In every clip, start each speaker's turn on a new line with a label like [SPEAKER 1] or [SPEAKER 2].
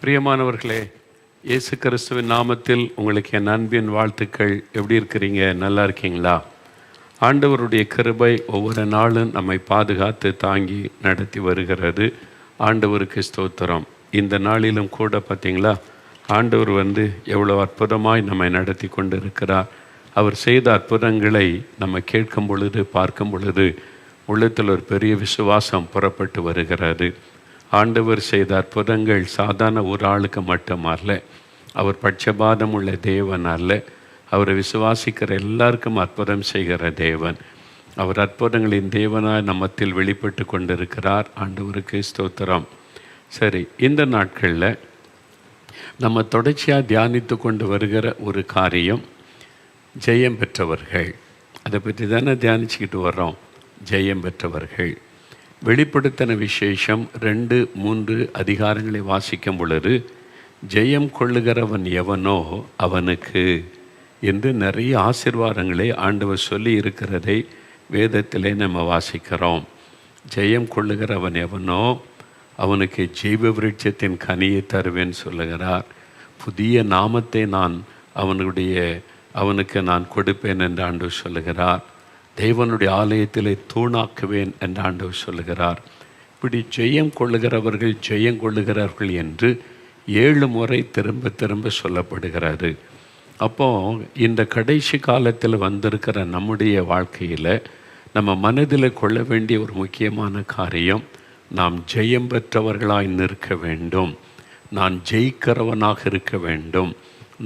[SPEAKER 1] பிரியமானவர்களே, இயேசு கிறிஸ்துவின் நாமத்தில் உங்களுக்கு என் அன்பின் வாழ்த்துக்கள். எப்படி இருக்கிறீங்க? நல்லா இருக்கீங்களா? ஆண்டவருடைய கிருபை ஒவ்வொரு நாளும் நம்மை பாதுகாத்து தாங்கி நடத்தி வருகிறது. ஆண்டவருக்கு ஸ்தோத்திரம். இந்த நாளிலும் கூட பார்த்தீங்களா, ஆண்டவர் எவ்வளோ அற்புதமாய் நம்மை நடத்தி கொண்டு இருக்கிறார். அவர் செய்த அற்புதங்களை நம்ம கேட்கும் பொழுது, பார்க்கும் பொழுது உள்ளத்தில் ஒரு பெரிய விசுவாசம் புறப்பட்டு வருகிறது. ஆண்டவர் செய்த அற்புதங்கள் சாதாரண ஒரு ஆளுக்கு மட்டுமல்ல. அவர் பட்சபாதம் உள்ள தேவன் அல்ல. அவரை விசுவாசிக்கிற எல்லாருக்கும் அற்புதம் செய்கிற தேவன். அவர் அற்புதங்களின் தேவனாய் நம்மத்தில் வெளிப்பட்டு கொண்டிருக்கிறார். ஆண்டவருக்கு ஸ்தோத்திரம். சரி, இந்த நாட்களில் நம்ம தொடர்ச்சியாக தியானித்து கொண்டு வருகிற ஒரு காரியம் ஜெயம் பெற்றவர்கள். அதை பற்றி தானே தியானிச்சுக்கிட்டு வர்றோம். ஜெயம் பெற்றவர்கள். வெளிப்படுத்தின விசேஷம் 2-3 அதிகாரங்களை வாசிக்கும் பொழுது, ஜெயம் கொள்ளுகிறவன் எவனோ அவனுக்கு என்று நிறைய ஆசீர்வாதங்களை ஆண்டவர் சொல்லி இருக்கிறதை வேதத்திலே நம்ம வாசிக்கிறோம். ஜெயம் கொள்ளுகிறவன் எவனோ அவனுக்கு ஜீவ விருட்சத்தின் கனியை தருவேன் சொல்லுகிறார். புதிய நாமத்தை நான் அவனுக்கு நான் கொடுப்பேன் என்று ஆண்டவர் சொல்லுகிறார். தேவனுடைய ஆலயத்திலே தூணாக்குவேன் என்று ஆண்டவர் சொல்லுகிறார். இப்படி ஜெயம் கொள்ளுகிறவர்கள் ஜெயம் கொள்ளுகிறார்கள் என்று 7 முறை திரும்ப திரும்ப சொல்லப்படுகிறது. அப்போது இந்த கடைசி காலத்தில் வந்திருக்கிற நம்முடைய வாழ்க்கையில் நம்ம மனதில் கொள்ள வேண்டிய ஒரு முக்கியமான காரியம், நாம் ஜெயம் பெற்றவர்களாய் நிற்க வேண்டும். நான் ஜெயிக்கிறவனாக இருக்க வேண்டும்.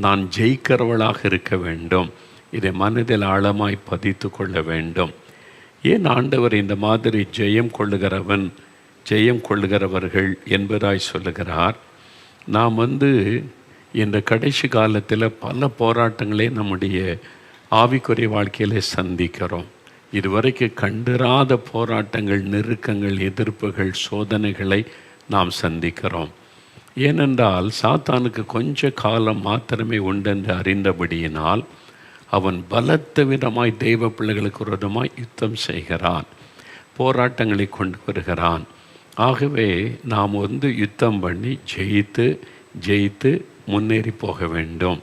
[SPEAKER 1] நான் ஜெயிக்கிறவளாக இருக்க வேண்டும். இதை மனதில் ஆழமாய் பதித்து கொள்ள வேண்டும். ஏன் ஆண்டவர் இந்த மாதிரி ஜெயம் கொள்ளுகிறவர்கள் என்பதாய் சொல்லுகிறார்? நாம் இந்த கடைசி காலத்தில் பல போராட்டங்களே நம்முடைய ஆவிக்குரிய வாழ்க்கையிலே சந்திக்கிறோம். இதுவரைக்கும் கண்டிராத போராட்டங்கள், நெருக்கங்கள், எதிர்ப்புகள், சோதனைகளை நாம் சந்திக்கிறோம். ஏனென்றால் சாத்தானுக்கு கொஞ்ச காலம் மாத்திரமே உண்டென்று அறிந்தபடியினால் அவன் பலத்த விதமாய் தெய்வ பிள்ளைகளுக்கு விரோதமாய் யுத்தம் செய்கிறான், போராட்டங்களை கொண்டு வருகிறான். ஆகவே நாம் யுத்தம் பண்ணி ஜெயித்து முன்னேறி போக வேண்டும்.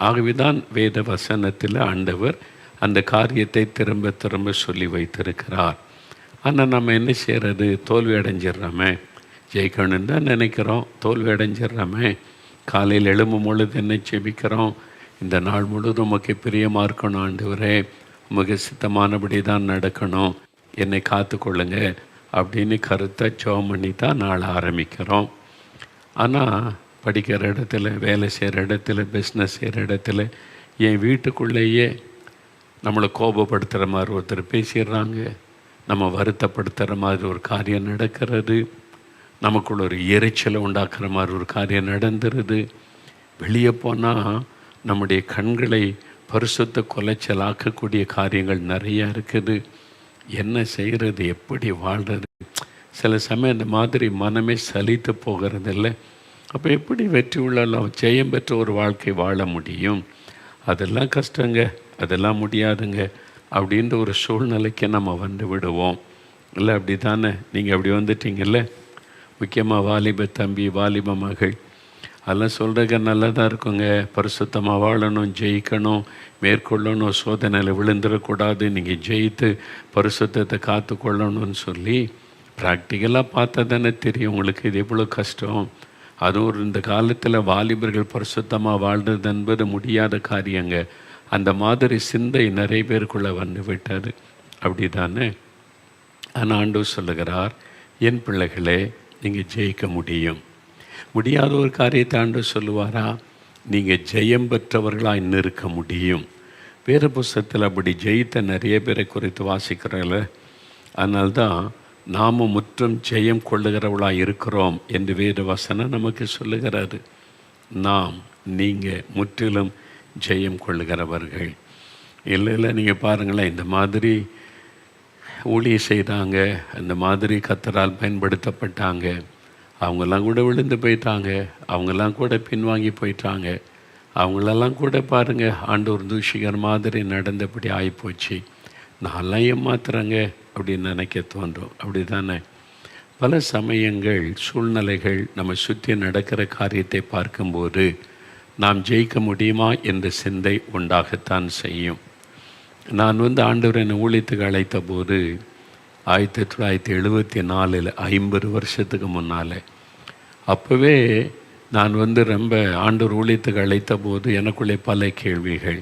[SPEAKER 1] ஆகவே தான் வேத வசனத்தில் ஆண்டவர் அந்த காரியத்தை திரும்ப திரும்ப சொல்லி வைத்திருக்கிறார். ஆனால் நம்ம என்ன செய்கிறது? தோல்வி அடைஞ்சிட்றோமே. ஜெயிக்கணுன்னு தான் நினைக்கிறோம், தோல்வி அடைஞ்சிட்றோமே. காலையில் எழும்பும் பொழுது என்ன செபிக்கிறோம்? இந்த நாள் முழுவதும் உமக்கு பிரியமாக இருக்கணும் ஆண்டவரே, உமக்கு சித்தமானபடி தான் நடக்கணும், என்னை காத்து கொள்ளுங்க அப்படின்னு கருத்தை ஜெபம் பண்ணி தான் நாள் ஆரம்பிக்கிறோம். ஆனால் படிக்கிற இடத்துல, வேலை செய்கிற இடத்துல, பிஸ்னஸ் செய்கிற இடத்துல, என் வீட்டுக்குள்ளேயே நம்மளை கோபப்படுத்துகிற மாதிரி ஒருத்தர் பேசிடுறாங்க. நம்ம வருத்தப்படுத்துகிற மாதிரி ஒரு காரியம் நடக்கிறது. நமக்குள்ள ஒரு எரிச்சலை உண்டாக்குற மாதிரி ஒரு காரியம் நடந்துருது. வெளியே போனால் நம்முடைய கண்களை பரிசுத்த கொலைச்சலாக்கக்கூடிய காரியங்கள் நிறையா இருக்குது. என்ன செய்கிறது? எப்படி வாழ்கிறது? சில சமயம் இந்த மாதிரி மனமே சலித்து போகிறதில்ல. அப்போ எப்படி வெற்றி உள்ள ஜெயம் பெற்ற ஒரு வாழ்க்கை வாழ முடியும்? அதெல்லாம் கஷ்டங்க, அதெல்லாம் முடியாதுங்க அப்படின்ற ஒரு சூழ்நிலைக்கு நம்ம விடுவோம். இல்லை அப்படி தானே? நீங்கள் அப்படி வந்துட்டீங்கல்ல. முக்கியமாக வாலிப தம்பி, வாலிப மகள், அதெல்லாம் சொல்கிறதுக்கு நல்லா தான் இருக்குங்க. பரிசுத்தமாக வாழணும், ஜெயிக்கணும், மேற்கொள்ளணும், சோதனையில் விழுந்துடக்கூடாது, நீங்கள் ஜெயித்து பரிசுத்தத்தை காத்து கொள்ளணும்னு சொல்லி ப்ராக்டிக்கலாக பார்த்தா தானே தெரியும் உங்களுக்கு இது எவ்வளோ கஷ்டம். அதுவும் இந்த காலத்தில் வாலிபர்கள் பரிசுத்தமாக வாழ்றது என்பது முடியாத காரியங்க. அந்த மாதிரி சிந்தை நிறைய பேருக்குள்ளே விட்டது. அப்படி தானே? ஆனால் ஆண்டவர் சொல்லுகிறார், என் பிள்ளைகளே, நீங்கள் ஜெயிக்க முடியாத ஒரு காரியத்தை ஆண்டவர் சொல்லுவாரா? நீங்கள் ஜெயம் பெற்றவர்களாக இன்னும் இருக்க முடியும். வேறு புஸ்தகத்தில் அப்படி ஜெயித்த நிறைய பேரை குறித்து வாசிக்கிறோம்ல. அதனால்தான் நாம் முற்றும் ஜெயம் கொள்ளுகிறவர்களாக இருக்கிறோம் என்று வேறு வசனம் நமக்கு சொல்லுகிறாரு. நீங்கள் முற்றிலும் ஜெயம் கொள்ளுகிறவர்கள். இல்லை நீங்கள் பாருங்களேன், இந்த மாதிரி ஊழியம் செய்தாங்க, அந்த மாதிரி கர்த்தரால் பயன்படுத்தப்பட்டாங்க, அவங்கெல்லாம் கூட விழுந்து போயிட்டாங்க, அவங்கெல்லாம் கூட பின்வாங்கி போயிட்டாங்க, அவங்களெல்லாம் கூட பாருங்கள் ஆண்டவர் தூஷிகர் மாதிரி நடந்தபடி ஆகிப்போச்சு, நான்லாம் ஏமாத்துறாங்க அப்படின்னு நினைக்க தோன்றும். அப்படி தானே? பல சமயங்கள் சூழ்நிலைகள் நம்ம சுற்றி நடக்கிற காரியத்தை பார்க்கும்போது நாம் ஜெயிக்க முடியுமா என்ற சிந்தை உண்டாகத்தான் செய்யும். நான் ஆண்டவர் என்னை ஊழியத்துக்கு அழைத்த போது 1974 50 வருஷத்துக்கு முன்னால், அப்போவே நான் ரொம்ப ஆண்டவர் ஊழியத்துக்கு அழைத்த போது எனக்குள்ளே பல கேள்விகள்.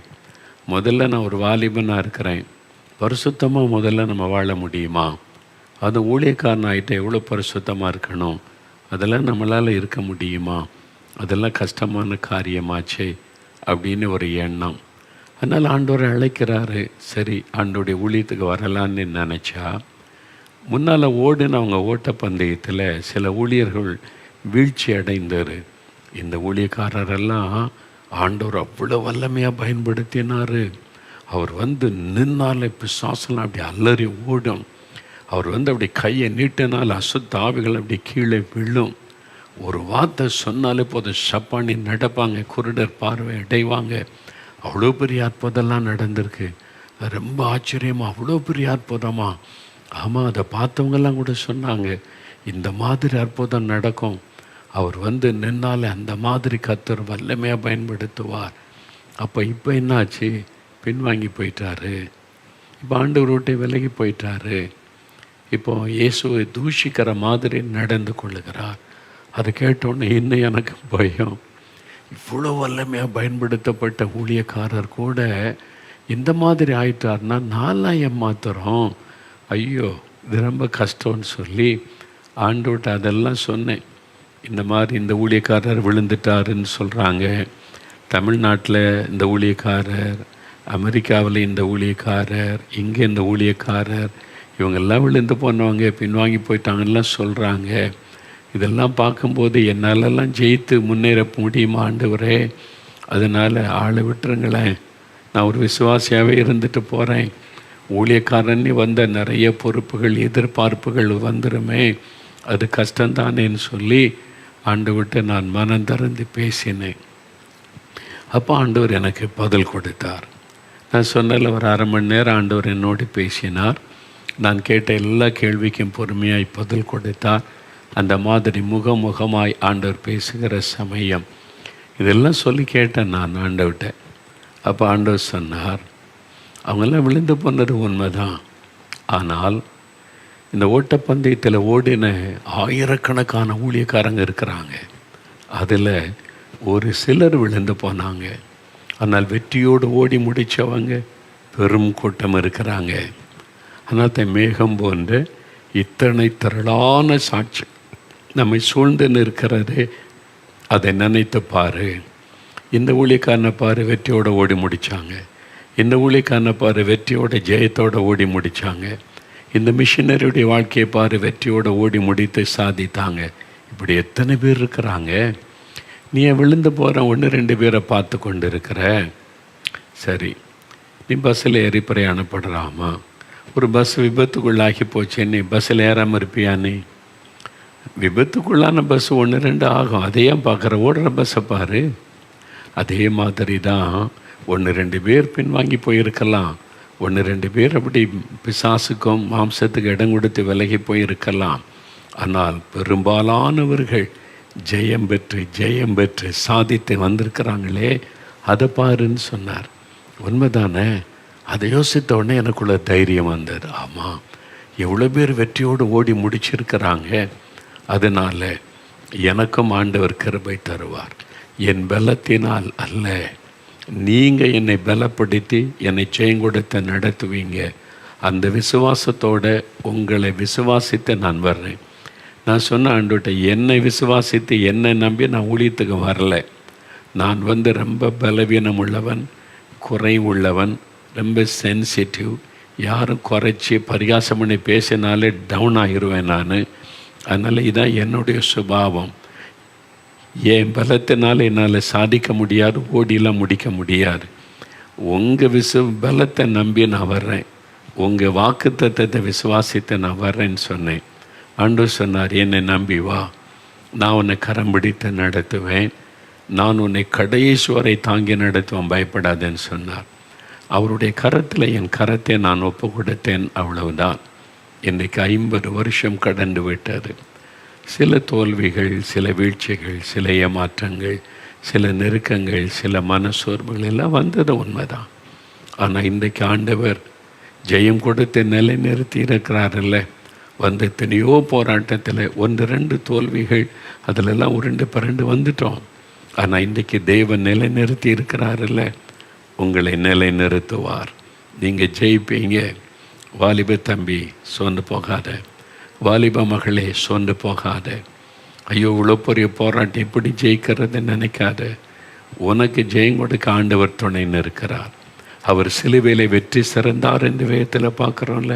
[SPEAKER 1] முதல்ல நான் ஒரு வாலிபனாக இருக்கிறேன், பரிசுத்தமாக முதல்ல நம்ம வாழ முடியுமா? அது ஊழியக்காரன் ஆகிட்ட எவ்வளோ பரிசுத்தமாக இருக்கணும், அதெல்லாம் நம்மளால் இருக்க முடியுமா? அதெல்லாம் கஷ்டமான காரியமாச்சே அப்படின்னு ஒரு எண்ணம். அதனால் ஆண்டவரை அழைக்கிறாரு. சரி, ஆண்டோடைய ஊழியத்துக்கு வரலான்னு நினச்சா, முன்னால் ஓடினவங்க ஓட்டப்பந்தயத்தில் சில ஊழியர்கள் வீழ்ச்சி அடைந்தார். இந்த ஊழியக்காரரெல்லாம் ஆண்டவர் அவ்வளோ வல்லமையாக பயன்படுத்தினார். அவர் நின்னாலே பிசாசெல்லாம் அப்படி அலறி ஓடும். அவர் அப்படி கையை நீட்டினால் அசுத்த ஆவிகள் அப்படி கீழே விழும். ஒரு வார்த்தை சொன்னாலே போதும் சப்பானி நடப்பாங்க, குருடர் பார்வை அடைவாங்க. அவ்வளோ பெரிய அற்புதம்லாம் நடந்திருக்கு. ரொம்ப ஆச்சரியமாக, அவ்வளோ பெரிய அற்புதமா? ஆமாம், அதை பார்த்தவங்கெல்லாம் கூட சொன்னாங்க, இந்த மாதிரி அற்புதம் நடக்கும். அவர் நின்னாலே அந்த மாதிரி கர்த்தர் வல்லமையாக பயன்படுத்துவார். அப்போ இப்போ என்னாச்சு? பின்வாங்கி போயிட்டாரு. இப்போ ஆண்டவர் விட்டு விலகி போயிட்டாரு. இப்போ இயேசுவை தூஷிக்கிற மாதிரி நடந்து கொள்ளுகிறார். அதை கேட்டோன்னே இன்னும் எனக்கு பயம். இவ்வளோ வல்லமையாக பயன்படுத்தப்பட்ட ஊழியக்காரர் கூட இந்த மாதிரி ஆயிட்டார்னா நான்லாம் ஏமாத்துறோம். ஐயோ, இது ரொம்ப கஷ்டம்னு சொல்லி ஆண்டவர்கிட்ட அதெல்லாம் சொன்னேன். இந்த மாதிரி இந்த ஊழியக்காரர் விழுந்துட்டாருன்னு சொல்கிறாங்க, தமிழ்நாட்டில் இந்த ஊழியக்காரர், அமெரிக்காவில் இந்த ஊழியக்காரர், இங்கே இந்த ஊழியக்காரர், இவங்கெல்லாம் விழுந்து போனவங்க பின்வாங்கி போயிட்டாங்கலாம் சொல்கிறாங்க. இதெல்லாம் பார்க்கும்போது என்னாலெல்லாம் ஜெயித்து முன்னேற முடியுமா ஆண்டவரே? அதனால் ஆளை விட்டுருங்களேன், நான் ஒரு விசுவாசியாகவே இருந்துட்டு போகிறேன். ஊழியக்காரன்னு வந்த நிறைய பொறுப்புகள், எதிர்பார்ப்புகள் வந்துடுமே, அது கஷ்டந்தானேன்னு சொல்லி ஆண்டவர்கிட்ட நான் மனம் திறந்து பேசினேன். அப்போ ஆண்டவர் எனக்கு பதில் கொடுத்தார். நான் சொன்னல ஒரு 1/2 மணி நேரம் ஆண்டவர் என்னோடு பேசினார். நான் கேட்ட எல்லா கேள்விக்கும் பொறுமையாய் பதில் கொடுத்தார். அந்த மாதிரி முகமுகமாய் ஆண்டவர் பேசுகிற சமயம் இதெல்லாம் சொல்லி கேட்டேன் நான் ஆண்டவர்கிட்ட. அப்போ ஆண்டவர் சொன்னார், அவங்கெல்லாம் விழுந்து போனது உண்மைதான். ஆனால் இந்த ஓட்டப்பந்தயத்தில் ஓடின ஆயிரக்கணக்கான ஊழியக்காரங்க இருக்கிறாங்க. அதில் ஒரு சிலர் விழுந்து போனாங்க. ஆனால் வெற்றியோடு ஓடி முடித்தவங்க பெரும் கூட்டம் இருக்கிறாங்க. ஆனால் மேகம் போன்ற இத்தனை திரளான சாட்சி நம்மை சூழ்ந்து நிற்கிறது. அதை நினைத்து பாரு. இந்த ஊழியக்காரனை பாரு, வெற்றியோடு ஓடி முடித்தாங்க. இந்த ஊழியக்காரனை பாரு, வெற்றியோட ஜெயத்தோடு ஓடி முடித்தாங்க. இந்த மிஷினரியுடைய வாழ்க்கையை பாரு, வெற்றியோடு ஓடி முடித்து சாதித்தாங்க. இப்படி எத்தனை பேர் இருக்கிறாங்க. நீ விழுந்து போகிற 1-2 பேரை பார்த்து கொண்டு இருக்கிற. சரி, நீ பஸ்ஸில் ஏறி பிரயாணப்படுறாமா? ஒரு பஸ் விபத்துக்குள்ளாகி போச்சு, நீ பஸ்ஸில் ஏறாமல் இருப்பியா? நீ விபத்துக்குள்ளான பஸ் 1-2 ஆகும். அதையே பார்க்குற, ஓடுற பஸ்ஸை பாரு. அதே மாதிரி தான் 1-2 பேர் பின்வாங்கி போயிருக்கலாம். 1-2 பேர் அப்படி பிசாசுக்கும் மாம்சத்துக்கு இடம் கொடுத்து விலகி போயிருக்கலாம். ஆனால் பெரும்பாலானவர்கள் ஜெயம் பெற்று சாதித்து வந்திருக்கிறாங்களே, அதை பாருன்னு சொன்னார். உண்மைதானே? அதை யோசித்த உடனே எனக்குள்ள தைரியம் வந்தது. ஆமாம், எவ்வளோ பேர் வெற்றியோடு ஓடி முடிச்சிருக்கிறாங்க. அதனால் எனக்கும் ஆண்டவர் கிருபை தருவார். என் பலத்தினால் அல்ல, நீங்கள் என்னை பலப்படுத்தி என்னை செய்யங்கொடுத்த நடத்துவீங்க. அந்த விசுவாசத்தோடு உங்களை விசுவாசித்து நான் வர்றேன். நான் சொன்ன ஆண்டவர்கிட்ட, என்னை விசுவாசித்து என்னை நம்பி நான் ஊழியத்துக்கு வரல. நான் ரொம்ப பலவீனம் உள்ளவன், குறை உள்ளவன், ரொம்ப சென்சிட்டிவ். யாரும் குறைச்சி பரிகாசம் பண்ணி பேசினாலே டவுன் ஆகிடுவேன் நான். அதனால் இதான் என்னுடைய சுபாவம். என் பலத்தினால் என்னால் சாதிக்க முடியாது, ஓடிலாம் முடிக்க முடியாது. உங்கள் பலத்தை நம்பி நான் வர்றேன், உங்கள் வாக்குத்தத்தத்தை விசுவாசித்து நான் வர்றேன்னு சொன்னேன். ஆண்டவர் சொன்னார், என்னை நம்பி வா, நான் உன்னை கரம் பிடித்து நடத்துவேன், நான் உன்னை கடைசி வரை தாங்கி நடத்துவேன், பயப்படாதேன்னு சொன்னார். அவருடைய கரத்தில் என் கரத்தை நான் ஒப்பு கொடுத்தேன், அவ்வளவுதான். இன்றைக்கு 50 வருஷம் கடந்து விட்டது. சில தோல்விகள், சில வீழ்ச்சிகள், சில ஏமாற்றங்கள், சில நெருக்கங்கள், சில மனசோர்வுகள் எல்லாம் வந்தது உண்மைதான். ஆனால் இன்றைக்கு ஆண்டவர் ஜெயம் கொடுத்து நிலை நிறுத்தி இருக்கிறாரில்ல. வந்த எத்தனையோ போராட்டத்தில் 1-2 தோல்விகள் அதிலெல்லாம் உருண்டு பரண்டு வந்துட்டோம். ஆனால் இன்றைக்கு தேவன் நிலை நிறுத்தி இருக்கிறாரில்ல, உங்களை நிலை நிறுத்துவார். நீங்கள் ஜெயிப்பீங்க. வாலிப தம்பி சோர்ந்து போகாத, வாலிப மகளே சோர்ந்து போகாத. ஐயோ இவ்வளோ பெரிய போராட்டம் எப்படி ஜெயிக்கிறதுன்னு நினைக்காத. உனக்கு ஜெயம் கொடுக்க ஆண்டவர் துணைன்னு இருக்கிறார். அவர் சிலுவையிலே வெற்றி சிறந்தார் என்று வேதத்தில் பார்க்குறோம்ல.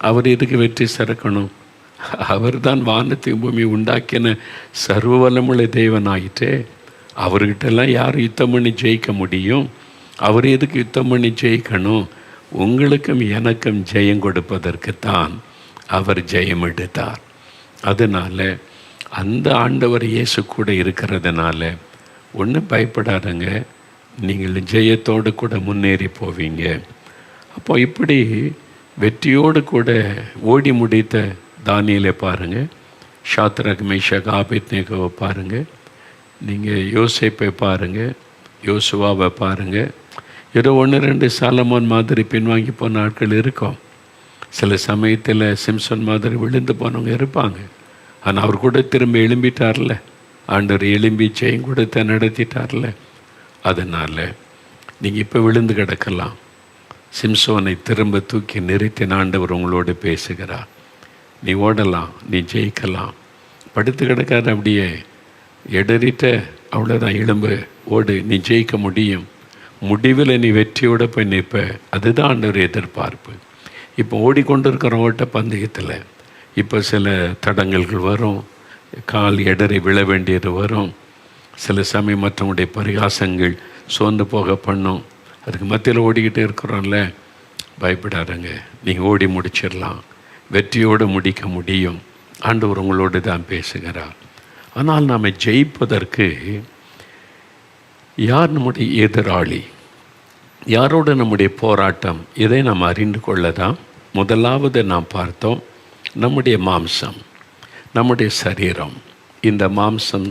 [SPEAKER 1] அவர் எதுக்கு வெற்றி சிறக்கணும்? அவர் தான் வானத்தை பூமி உண்டாக்கின சர்வ வல்லமுள்ள தேவன் ஆகிட்டே. அவர்கிட்டெல்லாம் யார் யுத்தம் பண்ணி ஜெயிக்க முடியும்? அவர் எதுக்கு யுத்தம் பண்ணி ஜெயிக்கணும்? உங்களுக்கும் எனக்கும் ஜெயம் கொடுப்பதற்குத்தான் அவர் ஜெயம் எடுத்தார். அதனால் அந்த ஆண்டவர் இயேசு கூட இருக்கிறதுனால ஒன்றும் பயப்படாதங்க. நீங்கள் ஜெயத்தோடு கூட முன்னேறி போவீங்க. அப்போ இப்படி வெற்றியோடு கூட ஓடி முடித்த தானியேலை பாருங்கள், ஷாத்ரக் மேஷக் ஆபேத்நேகோவை பாருங்கள், நீங்கள் யோசேப்பை பாருங்கள், யோசுவாவை பாருங்கள். ஏதோ 1-2 சாலமோன் மாதிரி பின்வாங்கி போன ஆட்கள் இருக்கும். சில சமயத்தில் சிம்சன் மாதிரி விழுந்து போனவங்க இருப்பாங்க. ஆனால் அவர் கூட திரும்ப எழும்பிட்டார்ல. ஆண்டவர் எழும்பி ஜெயம் கொடுத்த நடத்திட்டார்ல. அதனால் நீங்கள் இப்போ விழுந்து கிடக்கலாம். சிம்சோனை திரும்ப தூக்கி நிறுத்தி ஆண்டவர் உங்களோடு பேசுகிறார். நீ ஓடலாம், நீ ஜெயிக்கலாம். படுத்து கிடக்காத, அப்படியே இடறிட்ட, அவ்வளோதான், எலும்பு, ஓடு, நீ ஜெயிக்க முடியும். முடிவில் நீ வெற்றியோடு போய் நிற்ப. அதுதான் ஆண்டவர் எதிர்பார்ப்பு. இப்போ ஓடிக்கொண்டு இருக்கிற ஓட்ட பந்தயத்தில் இப்போ சில தடங்கல்கள் வரும், கால் இடறி விழ வேண்டியது வரும். சில சமயம் மற்றவங்களுடைய பரிகாசங்கள் சோர்ந்து போக பண்ணும். அதுக்கு மத்தியில் ஓடிக்கிட்டே இருக்கிறோம்ல. பயப்படாதங்க, நீங்கள் ஓடி முடிச்சிடலாம். வெற்றியோடு முடிக்க முடியும். ஆண்டவர் உங்களோடு தான் பேசுகிறார். ஆனால் நாம் ஜெயிப்பதற்கு யார் நம்முடைய எதிராளி, யாரோடு நம்முடைய போராட்டம், இதை நாம் அறிந்து கொள்ளதான் முதலாவது நாம் பார்த்தோம். நம்முடைய மாம்சம், நம்முடைய சரீரம். இந்த மாம்சம்,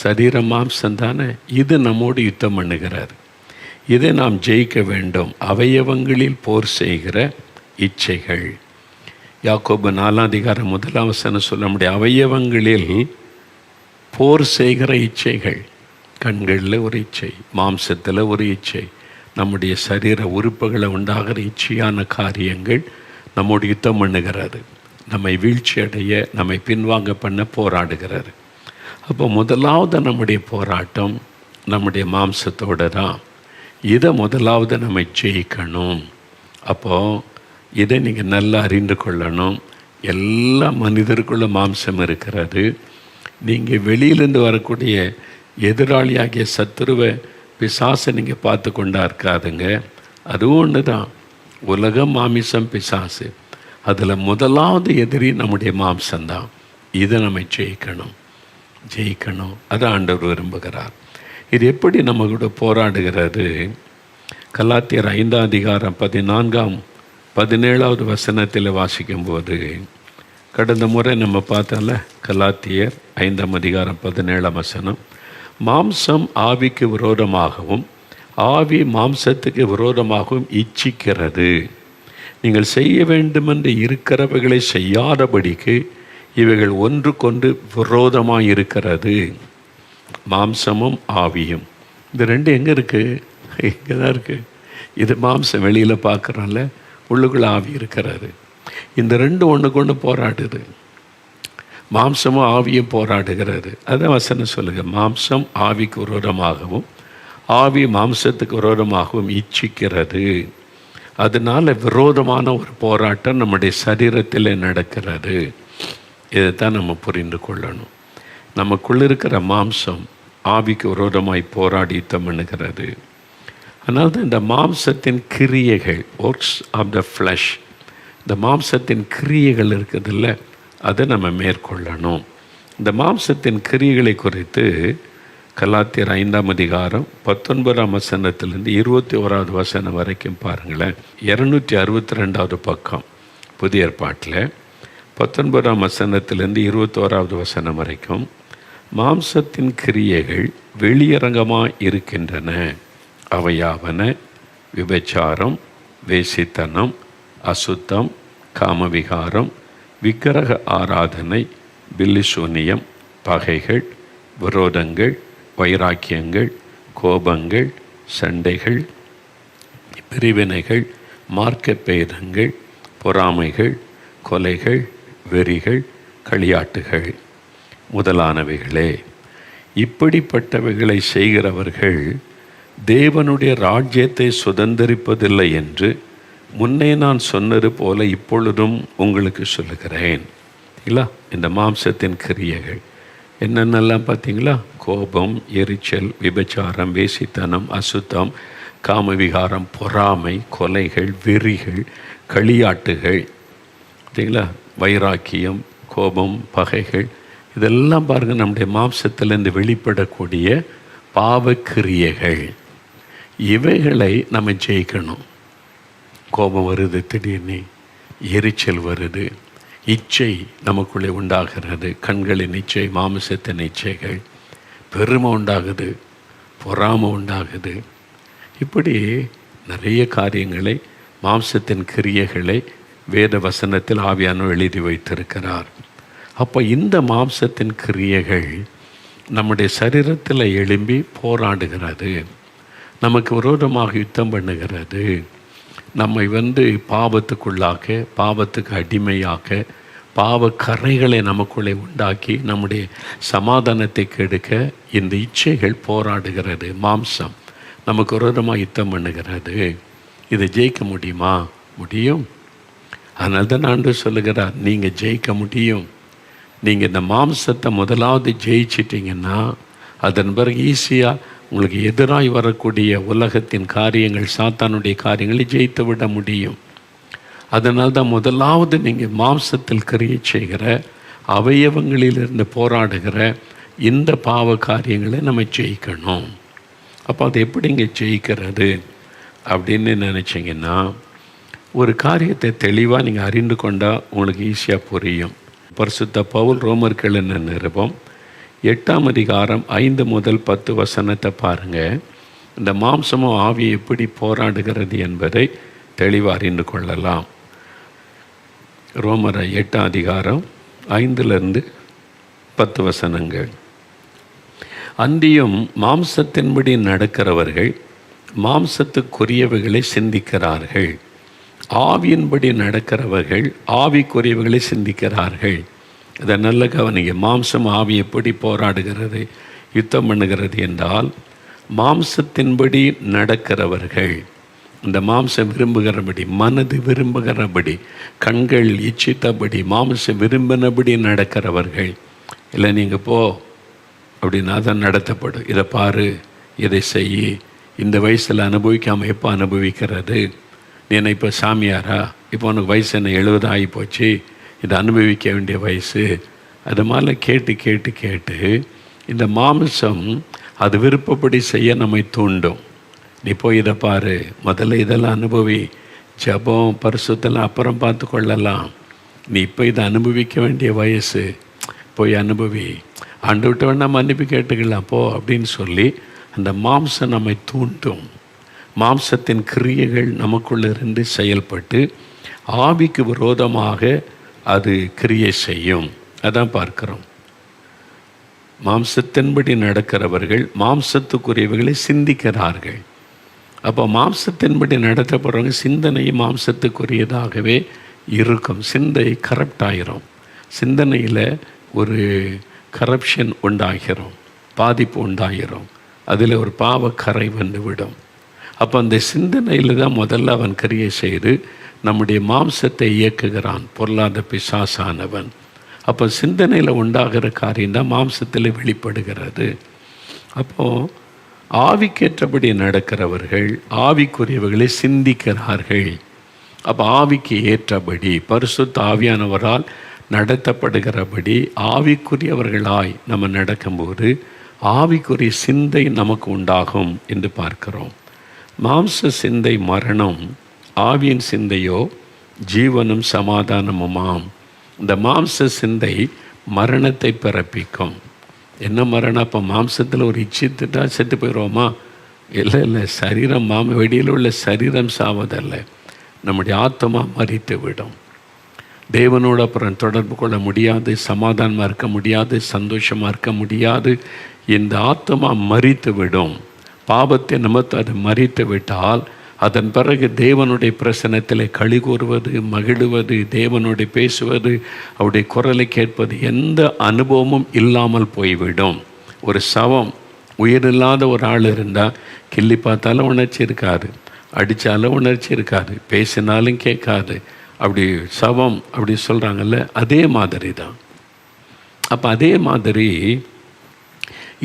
[SPEAKER 1] சரீரம் மாம்சம் தானே, இது நம்மோடு யுத்தம் பண்ணுகிறார். இதை நாம் ஜெயிக்க வேண்டும். அவயவங்களில் போர் செய்கிற இச்சைகள். யாக்கோபு 4:1 சொல்ல முடியும். அவயவங்களில் போர் செய்கிற இச்சைகள். கண்களில் ஒரு இச்சை, மாம்சத்தில் ஒரு இச்சை, நம்முடைய சரீர உறுப்புகளை உண்டாகிற இச்சையான காரியங்கள் நம்மோடு யுத்தம் பண்ணுகிறாரு. நம்மை வீழ்ச்சி அடைய, நம்மை பின்வாங்க பண்ண போராடுகிறாரு. அப்போ முதலாவது நம்முடைய போராட்டம் நம்முடைய மாம்சத்தோடு தான். இதை முதலாவது நம்ம ஜெயிக்கணும். அப்போது இதை நீங்கள் நல்லா அறிந்து கொள்ளணும். எல்லா மனிதருக்குள்ள மாம்சம் இருக்கிறது. நீங்கள் வெளியிலேருந்து வரக்கூடிய எதிராளியாகிய சத்துருவை, பிசாசை நீங்கள் பார்த்து கொண்டா இருக்காதுங்க. அதுவும் ஒன்று தான். உலகம், மாமிசம், பிசாசு. அதில் முதலாவது எதிரி நம்முடைய மாம்சம்தான். இதை நம்ம ஜெயிக்கணும். அதை ஆண்டவர் விரும்புகிறார். இது எப்படி நம்ம கூட போராடுகிறது? கலாத்தியர் 5:14-17 வாசிக்கும்போது, கடந்த முறை நம்ம பார்த்தோம்ல, கலாத்தியர் 5:17, மாம்சம் ஆவிக்கு விரோதமாகவும் ஆவி மாம்சத்துக்கு விரோதமாகவும் இச்சிக்கிறது. நீங்கள் செய்ய வேண்டுமென்று இருக்கிறவைகளை செய்யாதபடிக்கு இவைகள் ஒன்றுக்கொன்று விரோதமாக இருக்கிறது. மாம்சமும் ஆவியும், இந்த ரெண்டு எங்கே இருக்குது? இங்கே தான் இருக்குது. இது மாம்சம் வெளியில் பார்க்குறோம்ல, உள்ளுக்குள்ளே ஆவி இருக்கிறாரு. இந்த ரெண்டு ஒன்றுக்கு ஒன்று போராடுது. மாம்சமும் ஆவியும் போராடுகிறது. அதான் வசனம் சொல்லுங்க. மாம்சம் ஆவிக்கு விரோதமாகவும் ஆவி மாம்சத்துக்கு விரோதமாகவும் இச்சிக்கிறது. அதனால் விரோதமான ஒரு போராட்டம் நம்முடைய சரீரத்தில் நடக்கிறது. இதைத்தான் நம்ம புரிந்து கொள்ளணும். நமக்குள்ள இருக்கிற மாம்சம் ஆவிக்கு விரோதமாய் போராடி யுத்தம் பண்ணுகிறது. அதனால தான் இந்த மாம்சத்தின் கிரியைகள், ஒர்க்ஸ் ஆஃப் த ஃப்ளஷ், இந்த மாம்சத்தின் கிரியைகள் இருக்குதில்ல, அதை நம்ம மேற்கொள்ளணும். இந்த மாம்சத்தின் கிரியைகளை குறித்து கலாத்தியர் 5:19 21 வரைக்கும் பாருங்களேன். 262 பக்கம் புதிய ஏற்பாட்டில் 19ஆம் வசனத்திலிருந்து 21வது வசனம் வரைக்கும், மாம்சத்தின் கிரியைகள் வெளியரங்கமாய் இருக்கின்றன. அவையாவன: விபச்சாரம், வேசித்தனம், அசுத்தம், காமவிகாரம், விக்கிரக ஆராதனை, பில்லிசூனியம், பகைகள், விரோதங்கள், வைராக்கியங்கள், கோபங்கள், சண்டைகள், பிரிவினைகள், மார்க்க பேதங்கள், பொறாமைகள், கொலைகள், வெறிகள், களியாட்டுகள் முதலானவைகளே. இப்படிப்பட்டவைகளை செய்கிறவர்கள் தேவனுடைய ராஜ்யத்தை சுதந்தரிப்பதில்லை என்று முன்னே நான் சொன்னது போல இப்பொழுதும் உங்களுக்கு சொல்லுகிறேன். இல்லை, இந்த மாம்சத்தின் கிரியைகள் என்னென்னலாம் பார்த்தீங்களா? கோபம், எரிச்சல், விபச்சாரம், வேசித்தனம், அசுத்தம், காமவிகாரம், பொறாமை, கொலைகள், வெறிகள், களியாட்டுகள், பார்த்தீங்களா? வைராக்கியம், கோபம், பகைகள், இதெல்லாம் பாருங்கள் நம்முடைய மாம்சத்திலேருந்து வெளிப்படக்கூடிய பாவக்கிரியைகள். இவைகளை நம்ம ஜெயிக்கணும். கோபம் வருது, திடீர்னு எரிச்சல் வருது, இச்சை நமக்குள்ளே உண்டாகிறது, கண்களின் இச்சை, மாமிசத்தின் இச்சைகள், பெருமை உண்டாகுது, பொறாமை உண்டாகுது. இப்படி நிறைய காரியங்களை, மாம்சத்தின் கிரியைகளை வேத வசனத்தில் ஆவியானவர் எழுதி வைத்திருக்கிறார். அப்போ இந்த மாம்சத்தின் கிரியைகள் நம்முடைய சரீரத்தில் எழும்பி போராடுகிறது, நமக்கு விரோதமாக யுத்தம் பண்ணுகிறது, நம்மை பாவத்துக்குள்ளாக்க, பாவத்துக்கு அடிமையாக்க, பாவ கரைகளை நமக்குள்ளே உண்டாக்கி நம்முடைய சமாதானத்தை கெடுக்க இந்த இச்சைகள் போராடுகிறது. மாம்சம் நமக்கு விரோதமாக யுத்தம் பண்ணுகிறது. இதை ஜெயிக்க முடியுமா? முடியும். அதனால தான் ஆண்டவர் சொல்லுகிறார், நீங்கள் ஜெயிக்க முடியும். நீங்கள் இந்த மாம்சத்தை முதலாவது ஜெயிச்சிட்டிங்கன்னா அதன் பிறகு ஈஸியாக உங்களுக்கு எதிராய் வரக்கூடிய உலகத்தின் காரியங்கள், சாத்தானுடைய காரியங்களை ஜெயித்து விட முடியும். அதனால் தான் முதலாவது நீங்கள் மாம்சத்தில் கிரியை செய்கிற, அவயவங்களிலிருந்து போராடுகிற இந்த பாவ காரியங்களை நம்ம ஜெயிக்கணும். அப்போ அது எப்படிங்க ஜெயிக்கிறது அப்படின்னு நினச்சிங்கன்னா, ஒரு காரியத்தை தெளிவாக நீங்கள் அறிந்து கொண்டால் உங்களுக்கு ஈஸியாக புரியும். பரிசுத்த பவுல் ரோமர்கள் எழுதின நிருபம் 8ஆம் அதிகாரம் 5 முதல் 10 வசனத்தை பாருங்கள். இந்த மாம்சமும் ஆவியை எப்படி போராடுகிறது என்பதை தெளிவாக அறிந்து கொள்ளலாம். ரோமர் 8ஆம் அதிகாரம் 5லிருந்து 10 வசனங்கள். அந்தியும் மாம்சத்தின்படி நடக்கிறவர்கள் மாம்சத்துக்குரியவைகளை சிந்திக்கிறார்கள், ஆவியின்படி நடக்கிறவர்கள் ஆவிக்குரியவைகளை சிந்திக்கிறார்கள். இதை நல்ல கவனிங்க. மாம்சம் ஆவி எப்படி போராடுகிறது, யுத்தம் பண்ணுகிறது என்றால், மாம்சத்தின்படி நடக்கிறவர்கள், இந்த மாம்சம் விரும்புகிறபடி, மனது விரும்புகிறபடி, கண்கள் இச்சித்தபடி, மாம்சம் விரும்பினபடி நடக்கிறவர்கள். இல்லை நீங்கள் போ அப்படின்னா தான் நடத்தப்படும். இதை பாரு, இதை செய், இந்த வயசில் அனுபவிக்காமல் எப்போ அனுபவிக்கிறது? நீ என்ன இப்போ சாமியாரா? இப்போ உனக்கு வயசு என்ன 70 ஆகி போச்சு, இதை அனுபவிக்க வேண்டிய வயசு. அது மாதிரி கேட்டு கேட்டு கேட்டு இந்த மாம்சம் அது விருப்பப்படி செய்ய நம்மை தூண்டும். நீ போய் இதை பாரு, முதல்ல இதெல்லாம் அனுபவி, ஜபம் பரிசுத்தெல்லாம் அப்புறம் பார்த்து கொள்ளலாம், நீ இப்போ இதை அனுபவிக்க வேண்டிய வயசு, போய் அனுபவி, ஆண்டு விட்டு வேணா மன்னிப்பு கேட்டுக்கலாம் போ அப்படின்னு சொல்லி அந்த மாம்சம் நம்மை தூண்டும். மாம்சத்தின் கிரியைகள் நமக்குள்ளிருந்து செயல்பட்டு ஆவிக்கு விரோதமாக அது கிரியை செய்யும். அதான் பார்க்கிறோம். மாம்சத்தின்படி நடக்கிறவர்கள் மாம்சத்துக்குரியவைகளை சிந்திக்கிறார்கள். அப்போ மாம்சத்தின்படி நடத்தப்படுறவங்க சிந்தனையும் மாம்சத்துக்குரியதாகவே இருக்கும். சிந்தை கரப்ட் ஆகிரும், சிந்தனையில் ஒரு கரப்ஷன் உண்டாகிறோம், பாதிப்பு உண்டாகிறோம், அதில் ஒரு பாவக்கரை வந்துவிடும். அப்போ அந்த சிந்தனையில் தான் முதல்ல அவன் கிரியை செய்து நம்முடைய மாம்சத்தை இயக்குகிறான், பொருளாத பிசாசானவன். அப்போ சிந்தனையில் உண்டாகிற காரியம் தான் மாம்சத்தில் வெளிப்படுகிறது. அப்போது ஆவிக்கேற்றபடி நடக்கிறவர்கள் ஆவிக்குரியவர்களை சிந்திக்கிறார்கள். அப்போ ஆவிக்கு ஏற்றபடி பரிசுத்த ஆவியானவரால் நடத்தப்படுகிறபடி ஆவிக்குரியவர்களாய் நம்ம நடக்கும்போது ஆவிக்குரிய சிந்தை நமக்கு உண்டாகும் என்று பார்க்கிறோம். மாம்ச சிந்தை மரணம், ஆவியின் சிந்தையோ ஜீவனும் சமாதானமுமாம். இந்த மாம்ச சிந்தை மரணத்தை பிறப்பிக்கும். என்ன மரணம்? அப்போ மாம்சத்தில் ஒரு இச்சித்துட்டா செத்து போயிடுவோமா? இல்லை, சரீரம் வெளியில் உள்ள சரீரம் சாவதல்ல, நம்முடைய ஆத்மா மரித்து விடும். தேவனோடு அப்புறம் தொடர்பு கொள்ள முடியாது, சமாதானமாக இருக்க முடியாது, சந்தோஷமாக இருக்க முடியாது. இந்த ஆத்மா மரித்து விடும். பாவத்தை நிமித்தம் அது மரித்து விட்டால் அதன் பிறகு தேவனுடைய பிரசன்னத்தில் களி கூறுவது, மகிழுவது, தேவனுடைய பேசுவது, அவருடைய குரலை கேட்பது, எந்த அனுபவமும் இல்லாமல் போய்விடும். ஒரு சவம், உயிரில்லாத ஒரு ஆள் இருந்தால் கிள்ளி பார்த்தாலும் உணர்ச்சி இருக்காது, அடித்தாலும் உணர்ச்சி இருக்காது, பேசினாலும் கேட்காது. அப்படி சவம் அப்படி சொல்கிறாங்கல்ல, அதே மாதிரி தான். அப்போ அதே மாதிரி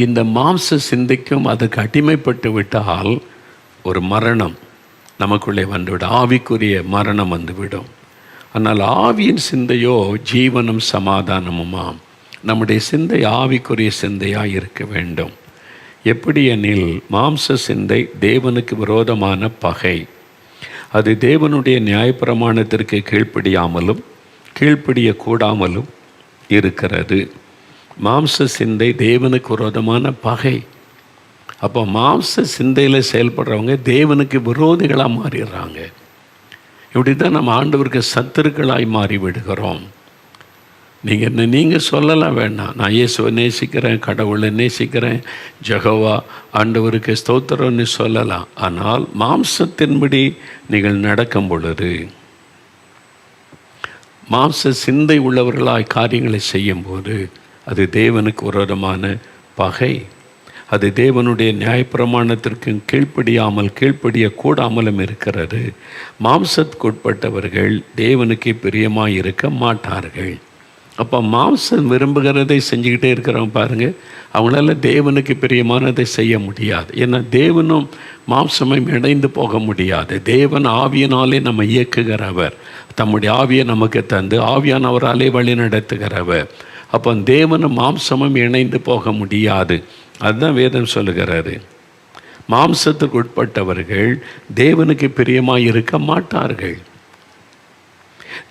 [SPEAKER 1] இந்த மாம்ச சிந்தைக்கும் அதுக்கு அடிமைப்பட்டு விட்டால் ஒரு மரணம் நமக்குள்ளே வந்துவிடும், ஆவிக்குரிய மரணம் வந்துவிடும். ஆனால் ஆவியின் சிந்தையோ ஜீவனும் சமாதானமுமாம். நம்முடைய சிந்தை ஆவிக்குரிய சிந்தையாக இருக்க வேண்டும். எப்படி எனில், மாம்ச சிந்தை தேவனுக்கு விரோதமான பகை. அது தேவனுடைய நியாயப்பிரமாணத்திற்கு கீழ்ப்படியாமலும் கீழ்ப்படியக்கூடாமலும் இருக்கிறது. மாம்ச சிந்தை தேவனுக்கு விரோதமான பகை. அப்போ மாம்ச சிந்தையில் செயல்படுறவங்க தேவனுக்கு விரோதிகளாக மாறிடுறாங்க. இப்படி தான் நம்ம ஆண்டவருக்கு சத்துருக்களாய் மாறி விடுகிறோம். நீங்கள் சொல்லலாம் வேண்டாம், நான் இயேசுவை நேசிக்கிறேன், கடவுளை நேசிக்கிறேன், ஜெகோவா ஆண்டவருக்கு ஸ்தோத்திரம்னு சொல்லலாம். ஆனால் மாம்சத்தின்படி நீங்கள் நடக்கும் பொழுது, மாம்ச சிந்தை உள்ளவர்களாய் காரியங்களை செய்யும்போது அது தேவனுக்கு விரோதமான பகை. அது தேவனுடைய நியாயப்பிரமாணத்திற்கு கீழ்ப்படியக்கூடாமலும் இருக்கிறது. மாம்சத்துக்குட்பட்டவர்கள் தேவனுக்கு பிரியமாக இருக்க மாட்டார்கள். அப்போ மாம்சம் விரும்புகிறதை செஞ்சுக்கிட்டே இருக்கிறவங்க பாருங்கள், அவங்களால தேவனுக்கு பிரியமானதை செய்ய முடியாது. ஏன்னா தேவனும் மாம்சமும் இணைந்து போக முடியாது. தேவன் ஆவியினாலே நம்ம இயக்குகிறவர், தம்முடைய ஆவியை நமக்கு தந்து ஆவியானவராலே வழி நடத்துகிறவர். அப்போ தேவனும் மாம்சமும் இணைந்து போக முடியாது. அதுதான் வேதம் சொல்லுகிறாரு, மாம்சத்துக்கு உட்பட்டவர்கள் தேவனுக்கு பிரியமாக இருக்க மாட்டார்கள்.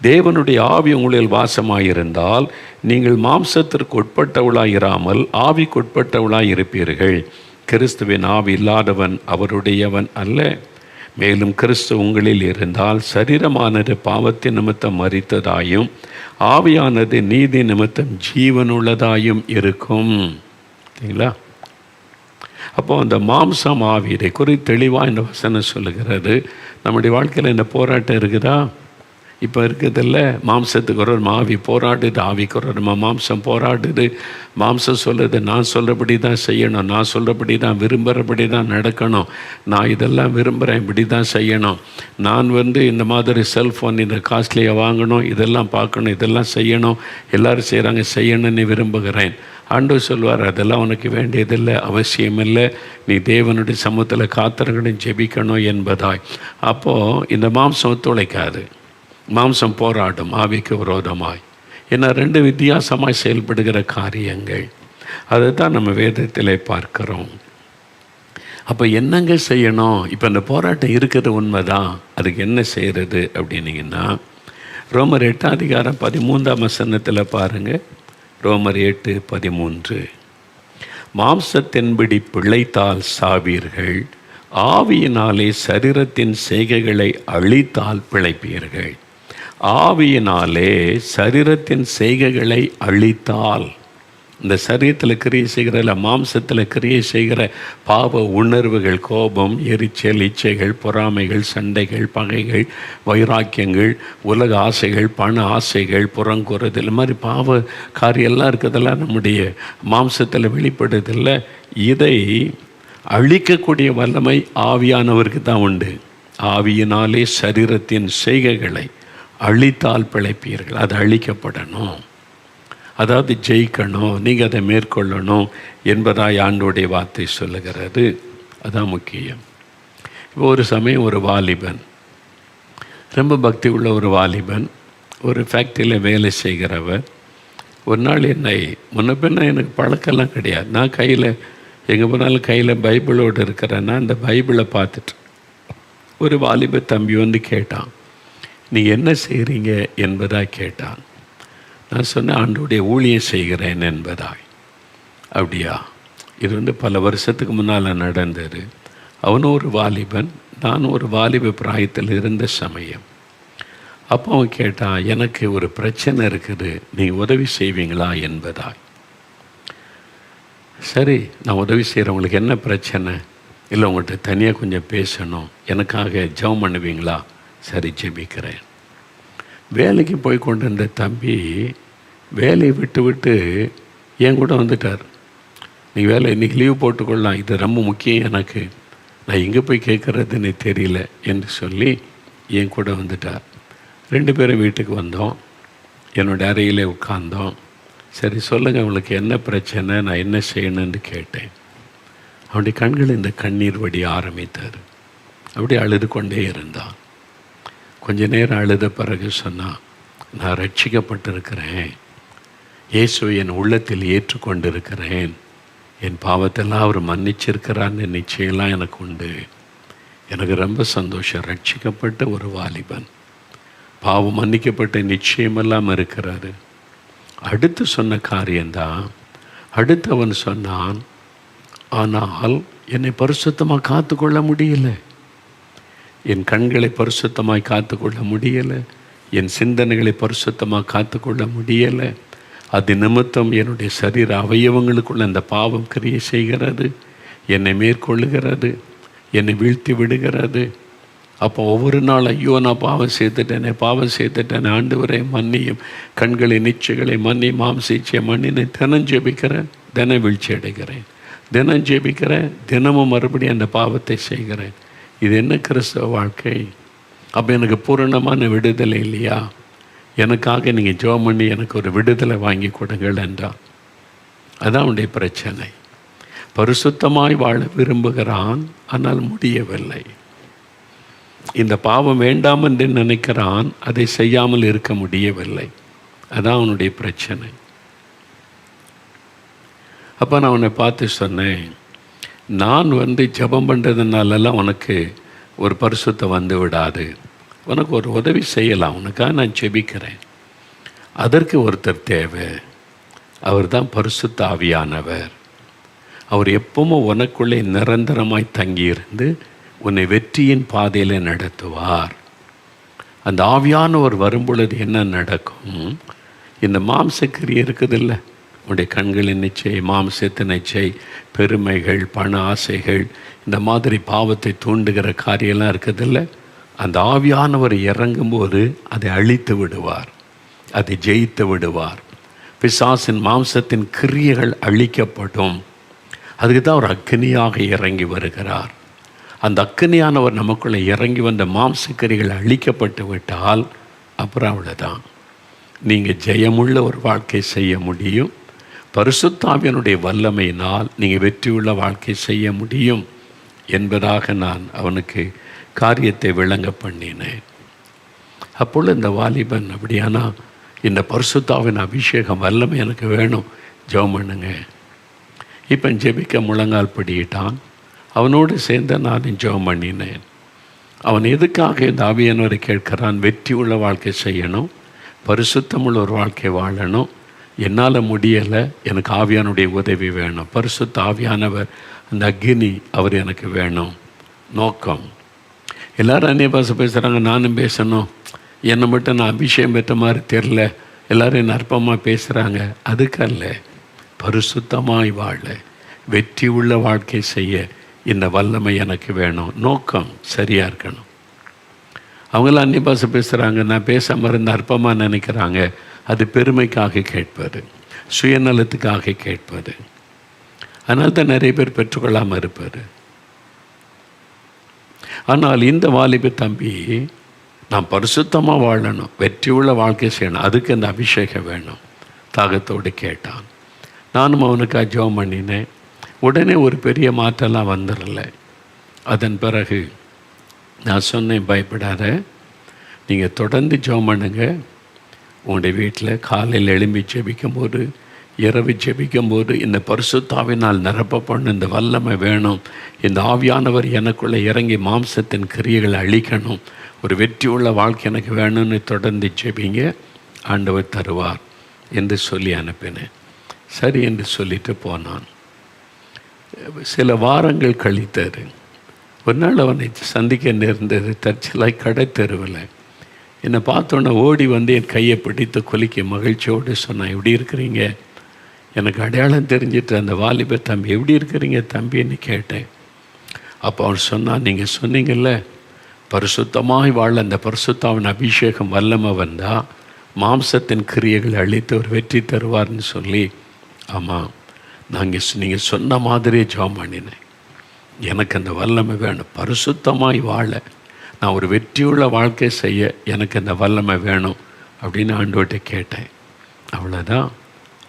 [SPEAKER 1] தேவனுடைய ஆவி உங்களில் வாசமாயிருந்தால் நீங்கள் மாம்சத்திற்கு உட்பட்டவளாயிராமல் ஆவிக்குட்பட்டவளாய் இருப்பீர்கள். கிறிஸ்துவின் ஆவி இல்லாதவன் அவருடையவன் அல்ல. மேலும் கிறிஸ்து உங்களில் இருந்தால் சரீரமானது பாவத்தின் நிமித்தம் மரித்ததாயும் ஆவியானது நீதி நிமித்தம் ஜீவனுள்ளதாயும் இருக்கும். சரிங்களா? அப்போ அந்த மாம்சம் ஆவி இதை குறித்து தெளிவாக இந்த வசனம் சொல்லுகிறது. நம்முடைய வாழ்க்கையில் இந்த போராட்டம் இருக்குதா? இப்போ இருக்குதில்ல, மாம்சத்துக்கு ஒரு ஆவி போராடுது, ஆவிக்கு ஒரு மாம்சம் போராடுது. மாம்சம் சொல்லுது, நான் சொல்கிறபடி தான் செய்யணும், நான் சொல்கிறபடி தான் விரும்புகிறபடி தான் நடக்கணும், நான் இதெல்லாம் விரும்புகிறேன், இப்படி தான் செய்யணும், நான் இந்த மாதிரி செல்ஃபோன் இந்த காஸ்ட்லியாக வாங்கணும், இதெல்லாம் பார்க்கணும், இதெல்லாம் செய்யணும், எல்லோரும் செய்கிறாங்க, செய்யணும்னு விரும்புகிறேன். ஆண்டவர் சொல்வார், அதெல்லாம் உனக்கு வேண்டியதில்லை, அவசியமில்லை, நீ தேவனுடைய சமூகத்தில் காத்திருக்கணும், ஜெபிக்கணும் என்பதாய். அப்போது இந்த மாம்சம் ஒத்துழைக்காது, மாம்சம் போராடும் ஆவிக்கு விரோதமாய். ஏன்னா ரெண்டு வித்தியாசமாய் செயல்படுகிற காரியங்கள். அதை தான் நம்ம வேதத்தில் பார்க்கிறோம். அப்போ என்னங்க செய்யணும்? இப்போ இந்த போராட்டம் இருக்கிறது உண்மைதான், அதுக்கு என்ன செய்கிறது அப்படின்னீங்கன்னா, ரோமர் 8:13 பாருங்கள். ரோமர் 8:13, மாம்சத்தின்படி பிழைத்தால் சாவீர்கள், ஆவியினாலே சரீரத்தின் செய்கைகளை அழித்தால் பிழைப்பீர்கள். ஆவியினாலே சரீரத்தின் செய்கைகளை அழித்தால், இந்த சரீரத்தில் கிரியை செய்கிற மாம்சத்தில் கிரியை செய்கிற பாவ உணர்வுகள், கோபம், எரிச்சல், இச்சைகள், பொறாமைகள், சண்டைகள், பகைகள், வைராக்கியங்கள், உலக ஆசைகள், பண ஆசைகள், புறங்குறது, இது மாதிரி பாவ காரியெல்லாம் இருக்கிறதெல்லாம் நம்முடைய மாம்சத்தில் வெளிப்படுதில்லை. இதை அழிக்கக்கூடிய வல்லமை ஆவியானவருக்கு தான் உண்டு. ஆவியினாலே சரீரத்தின் செய்கைகளை அழித்தால் பிழைப்பீர்கள். அது அழிக்கப்படணும், அதாவது ஜெயிக்கணும், நீங்கள் அதை மேற்கொள்ளணும் என்பதாய் ஆண்டோடைய வார்த்தை சொல்லுகிறது. அதான் முக்கியம். இப்போ ஒரு சமயம் ஒரு வாலிபன், ரொம்ப பக்தி உள்ள ஒரு வாலிபன், ஒரு ஃபேக்ட்ரியில் வேலை செய்கிறவர், ஒரு நாள் என்னை முன்ன எனக்கு பழக்கெல்லாம் கிடையாது, நான் கையில் எங்கே போனாலும் கையில் பைபிளோடு இருக்கிறேன்னா அந்த பைபிளை பார்த்துட்டு ஒரு வாலிப தம்பி கேட்டான், நீ என்ன செய்கிறீங்க என்பதாக கேட்டான். நான் சொன்னேன், ஆண்டவருடைய ஊழியம் செய்கிறேன் என்பதாய். அப்படியா? இது பல வருஷத்துக்கு முன்னால் நடந்தது. அவனும் ஒரு வாலிபன், நானும் ஒரு வாலிப பிராயத்தில் இருந்த சமயம். அப்போ அவன் கேட்டான், எனக்கு ஒரு பிரச்சனை இருக்குது, நீங்கள் உதவி செய்வீங்களா என்பதாய். சரி, நான் உதவி செய்கிறவங்களுக்கு என்ன பிரச்சனை? இல்லை, உங்கள்கிட்ட தனியாக கொஞ்சம் பேசணும், எனக்காக ஜெபம் பண்ணுவீங்களா? சரி, ஜெபிக்கிறேன். வேலைக்கு போய் கொண்டு இருந்த தம்பி வேலையை விட்டு என் கூட வந்துட்டார். நீ வேலை இன்றைக்கி லீவ் போட்டுக்கொள்ளலாம், இது ரொம்ப முக்கியம் எனக்கு, நான் எங்கே போய் கேட்குறதுன்னு தெரியல என்று சொல்லி என் கூட வந்துட்டார். 2 பேரும் வீட்டுக்கு வந்தோம். என்னோடய அறையிலே உட்கார்ந்தோம். சரி, சொல்லுங்கள், உங்களுக்கு என்ன பிரச்சனை, நான் என்ன செய்யணுன்னு கேட்டேன். அவனுடைய கண்கள் இந்த கண்ணீர் வடிய ஆரம்பித்தார். அப்படி அழுது கொண்டே இருந்தான். கொஞ்ச நேரம் அழுத பிறகு சொன்னான், நான் ரட்சிக்கப்பட்டிருக்கிறேன், இயேசுவை என் உள்ளத்தில் ஏற்றுக்கொண்டிருக்கிறேன், என் பாவத்தெல்லாம் அவர் மன்னிச்சிருக்கிறான்னு நிச்சயம்லாம் எனக்கு உண்டு. எனக்கு ரொம்ப சந்தோஷம். ரட்சிக்கப்பட்ட ஒரு வாலிபன், பாவம் மன்னிக்கப்பட்ட நிச்சயமெல்லாம் இருக்கிறாரு. அடுத்து சொன்ன காரியம்தான். அடுத்து அவன் சொன்னான், ஆனால் என்னை பரிசுத்தமாக காத்துக்கொள்ள முடியலை, என் கண்களை பரிசுத்தமாய் காத்துக்கொள்ள முடியலை, என் சிந்தனைகளை பரிசுத்தமாக காத்துக்கொள்ள முடியலை, அது நிமித்தம் என்னுடைய சரீர அவயவங்களுக்குள்ள அந்த பாவம் கிரியை செய்கிறது, என்னை மேற்கொள்ளுகிறது, என்னை வீழ்த்தி விடுகிறது. அப்போ ஒவ்வொரு நாள், ஐயோ நான் பாவம் செய்துட்டேன், ஆண்டவரே மன்னியும், கண்களின் இச்சைகளை மன்னி, மாம்சீச்சை மன்னினை தினம் ஜெபிக்கிறேன், தினம் வீழ்ச்சி அடைகிறேன், தினம் ஜெபிக்கிறேன், தினமும் மறுபடியும் அந்த பாவத்தை செய்கிறேன். இது என்ன கிறிஸ்தவ வாழ்க்கை? அப்போ எனக்கு பூரணமான விடுதலை இல்லையா? எனக்காக நீங்கள் ஜெபம் பண்ணி எனக்கு ஒரு விடுதலை வாங்கி கொடுங்கள் என்றான். அதான் அவனுடைய பிரச்சனை. பரிசுத்தமாய் வாழ விரும்புகிறான், ஆனால் முடியவில்லை. இந்த பாவம் வேண்டாம் என்று நினைக்கிறான், அதை செய்யாமல் இருக்க முடியவில்லை. அதான் அவனுடைய பிரச்சனை. அப்போ நான் அவனை பார்த்து சொன்னேன், நான் ஜெபம் பண்ணுறதுனாலெல்லாம் உனக்கு ஒரு பரிசுத்தம் வந்து விடாது, உனக்கு ஒரு உதவி செய்யலாம், உனக்காக நான் ஜெபிக்கிறேன். அதற்கு ஒருத்தர் தேவை, அவர் தான் பரிசுத்த ஆவியானவர். அவர் எப்பவும் உனக்குள்ளே நிரந்தரமாய் தங்கியிருந்து உன்னை வெற்றியின் பாதையில் நடத்துவார். அந்த ஆவியானவர் வரும்பொழுது என்ன நடக்கும்? இந்த மாம்சக்கிரியை இருக்குதில்ல, உன்னுடைய கண்களின் நிச்சை, மாம்சத்தின் நிச்சை, பெருமைகள், பண ஆசைகள், இந்த மாதிரி பாவத்தை தூண்டுகிற காரியெல்லாம் இருக்குதில்ல, அந்த ஆவியானவர் இறங்கும்போது அதை அழித்து விடுவார், அதை ஜெயித்து விடுவார். பிசாசின் மாம்சத்தின் கிரியைகள் அழிக்கப்படும். அதுக்கு தான் ஒரு அக்கினியாக இறங்கி வருகிறார். அந்த அக்கினியானவர் நமக்குள்ளே இறங்கி வந்த மாம்சக்கிரிகள் அழிக்கப்பட்டு விட்டால் அப்புறம் அவ்வளோதான். நீங்கள் ஜெயமுள்ள ஒரு வாழ்க்கை செய்ய முடியும். பரிசுத்த ஆவியினுடைய வல்லமையினால் நீங்கள் வெற்றியுள்ள வாழ்க்கை செய்ய முடியும் என்பதாக நான் அவனுக்கு காரியத்தை விளங்க பண்ணினேன். அப்பொழுது இந்த வாலிபன், அப்படியானா இந்த பரிசுத்தாவின் அபிஷேகம் வல்லமை எனக்கு வேணும், ஜெபம் பண்ணுங்க. இப்போ ஜெபிக்க முழங்கால் படியிட்டான். அவனோடு சேர்ந்து நான் ஜெபம் பண்ணினேன். அவன் எதுக்காக இந்த ஆவியானவரை கேட்கிறான்? வெற்றி உள்ள வாழ்க்கை செய்யணும், பரிசுத்தமுள்ள ஒரு வாழ்க்கை வாழணும். என்னால் முடியலை, எனக்கு ஆவியானுடைய உதவி வேணும். பரிசுத்த ஆவியானவர், அந்த அக்னி, அவர் எனக்கு வேணும். நோக்கம். எல்லோரும் அந்நிய பாஷை பேசுகிறாங்க, நானும் பேசணும், என்னை மட்டும் நான் அபிஷேகம் பெற்ற மாதிரி தெரில, எல்லோரும் என்ன அற்பமாக பேசுகிறாங்க. அதுக்கல்ல, பரிசுத்தமாய் வாழ, வெற்றி உள்ள வாழ்க்கை செய்ய இந்த வல்லமை எனக்கு வேணும். நோக்கம் சரியாக இருக்கணும். அவங்களாம் அந்நிய பாஷை பேசுகிறாங்க, நான் பேசாமல் இருந்த அற்பமாக நினைக்கிறாங்க. அது பெருமைக்காக கேட்பது, சுயநலத்துக்காக கேட்பது. அதனால தான் நிறைய பேர் பெற்றுக்கொள்ளாமல் இருப்பார். ஆனால் இந்த வாலிப தம்பி, நான் பரிசுத்தமாக வாழணும், வெற்றி உள்ள வாழ்க்கை செய்யணும், அதுக்கு அந்த அபிஷேகம் வேணும், தாகத்தோடு கேட்டான். நானும் அவனுக்காக ஜெபம் பண்ணினேன். உடனே ஒரு பெரிய மாற்றம்லாம் வந்துடல. அதன் பிறகு நான் சொன்னேன், பயப்படாத, நீங்கள் தொடர்ந்து ஜெபம் பண்ணுங்க. உங்களுடைய வீட்டில் காலையில் எழும்பி ஜெபிக்கும்போது, இரவு ஜெபிக்கும்போது, இந்த பரிசுத்தாவினால் நிரப்பப்படணும், இந்த வல்லமை வேணும், இந்த ஆவியானவர் எனக்குள்ளே இறங்கி மாம்சத்தின் கிரியைகளை அழிக்கணும், ஒரு வெற்றி உள்ள வாழ்க்கை எனக்கு வேணும்னு தொடர்ந்து ஜெபிங்க, ஆண்டவர் தருவார். என்று சொல்லி அனுப்பினேன். சரி என்று சொல்லிட்டு போனான். சில வாரங்கள் கழித்தது. ஒரு நாள் அவனை சந்திக்க நேர்ந்தது. தற்செயலாய் கடை தெருவில் என்னை பார்த்தோன்னே ஓடி வந்து என் கையை பிடித்து குலுக்கி மகிழ்ச்சியோடு சொன்னான், எப்படி இருக்கிறீங்க? எனக்கு அடையாளம் தெரிஞ்சிட்டு அந்த வாலிப தம்பி, எப்படி இருக்கிறீங்க தம்பின்னு கேட்டேன். அப்போ அவன் சொன்னான், நீங்கள் சொன்னீங்கல்ல பரிசுத்தமாய் வாழ அந்த பரிசுத்தாவின் அபிஷேகம் வல்லமை வந்தால் மாம்சத்தின் கிரியைகளை அழித்து ஒரு வெற்றி தருவார்னு சொல்லி. ஆமாம், நீங்கள் சொன்ன மாதிரியே ஜெபம் பண்ணினேன். எனக்கு அந்த வல்லமை வேணும். பரிசுத்தமாய் வாழ, நான் ஒரு வெற்றியுள்ள வாழ்க்கை செய்ய எனக்கு அந்த வல்லமை வேணும் அப்படின்னு ஆண்டவர்கிட்ட கேட்டேன். அவ்வளோதான்.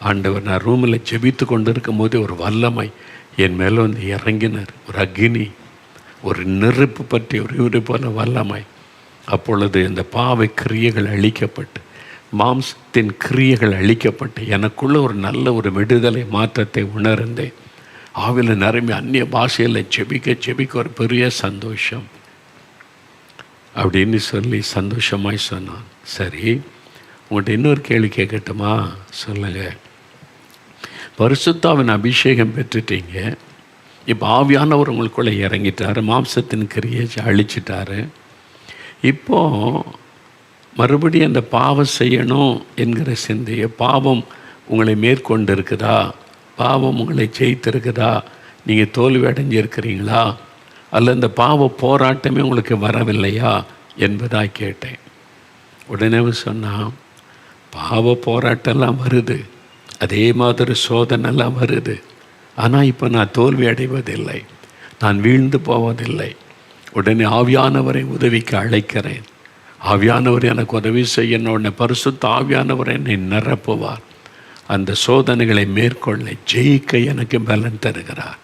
[SPEAKER 1] ஆண்டவர் நான் ரூமில் ஜெபித்து கொண்டு இருக்கும் போது ஒரு வல்லமை என் மேலே வந்து இறங்கினார். ஒரு அக்னி, ஒரு நெருப்பு பற்றி ஒரு போல வல்லமை. அப்பொழுது இந்த பாவை கிரியைகள் அழிக்கப்பட்டு, மாம்சத்தின் கிரியைகள் அழிக்கப்பட்டு எனக்குள்ள ஒரு நல்ல ஒரு விடுதலை மாற்றத்தை உணர்ந்தேன். ஆவியில் நிரம்பி அந்நிய பாஷையில் ஜெபிக்க ஒரு பெரிய சந்தோஷம் அப்படின்னு சொல்லி சந்தோஷமாய் சொன்னான். சரி, உங்கள்கிட்ட இன்னொரு கேள்வி கேட்கட்டுமா? சொல்லுங்கள். பரிசுத்தாவின் அபிஷேகம் பெற்றுட்டீங்க. இப்போ ஆவியானவர் உங்களுக்குள்ளே இறங்கிட்டார், மாம்சத்தின் கிரியை அழிச்சிட்டாரு. இப்போது மறுபடியும் அந்த பாவம் செய்யணும் என்கிற சிந்தையை, பாவம் உங்களை மேற்கொண்டு இருக்குதா, பாவம் உங்களை ஜெயித்திருக்குதா, நீங்கள் தோல்வி அடைஞ்சிருக்கிறீங்களா, அல்ல இந்த பாவ போராட்டமே உங்களுக்கு வரவில்லையா என்பதாக கேட்டேன். உடனே சொன்னால், பாவ போராட்டம்லாம் வருது, அதே மாதிரி சோதனைலாம் வருது. ஆனால் இப்போ நான் தோல்வி அடைவதில்லை, நான் வீழ்ந்து போவதில்லை. உடனே ஆவியானவரை உதவிக்கு அழைக்கிறேன். ஆவியானவர் எனக்கு உதவி செய்யணும். உடனே பரிசுத்த ஆவியானவர் என்னை நிரப்புவார். அந்த சோதனைகளை மேற்கொள்ள ஜெயிக்க எனக்கு பலன் தருகிறார்.